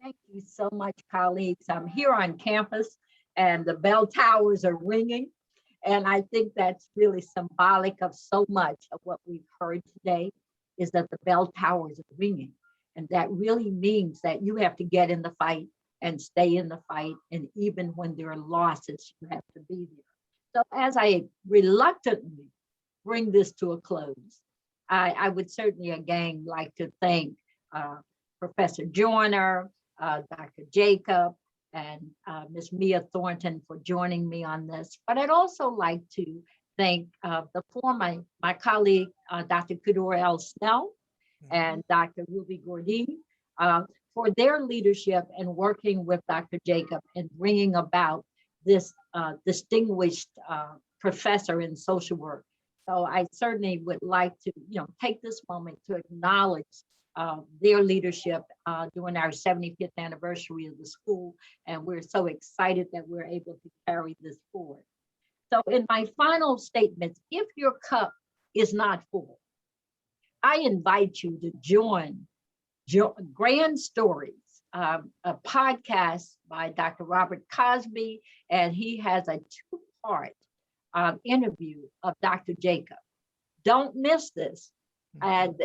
Thank you so much, colleagues. I'm here on campus and the bell towers are ringing. And I think that's really symbolic of so much of what we've heard today, is that the bell towers are ringing. And that really means that you have to get in the fight and stay in the fight. And even when there are losses, you have to be there. So as I reluctantly bring this to a close, I would certainly again like to thank Professor Joyner, Dr. Jacob, and Ms. Mia Thornton for joining me on this. But I'd also like to thank my colleague, Dr. Kadora L. Snell and Dr. Ruby Gordine for their leadership and working with Dr. Jacob and bringing about this distinguished professor in social work. So I certainly would like to, take this moment to acknowledge their leadership during our 75th anniversary of the school. And we're so excited that we're able to carry this forward. So in my final statements, if your cup is not full, I invite you to join Grand Stories, a podcast by Dr. Robert Cosby, and he has a two-part interview of Dr. Jacob. Don't miss this. And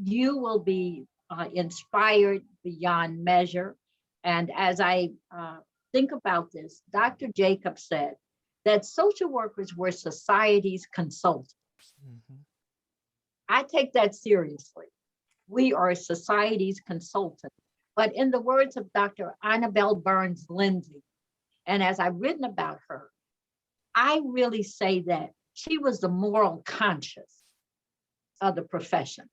you will be inspired beyond measure. And as I think about this, Dr. Jacob said that social workers were society's consultants. Mhm. I take that seriously. We are society's consultant. But in the words of Dr. Annabelle Burns Lindsay, and as I've written about her, I really say that she was the moral conscience of the profession.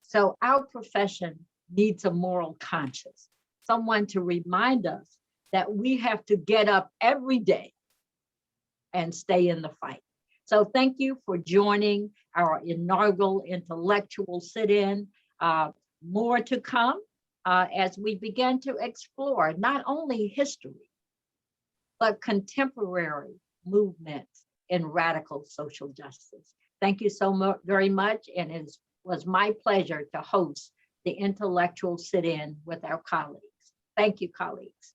So our profession needs a moral conscience, someone to remind us that we have to get up every day and stay in the fight. So thank you for joining our inaugural intellectual sit-in. More to come as we begin to explore not only history, but contemporary movements in radical social justice. Thank you so very much. And it was my pleasure to host the intellectual sit-in with our colleagues. Thank you, colleagues.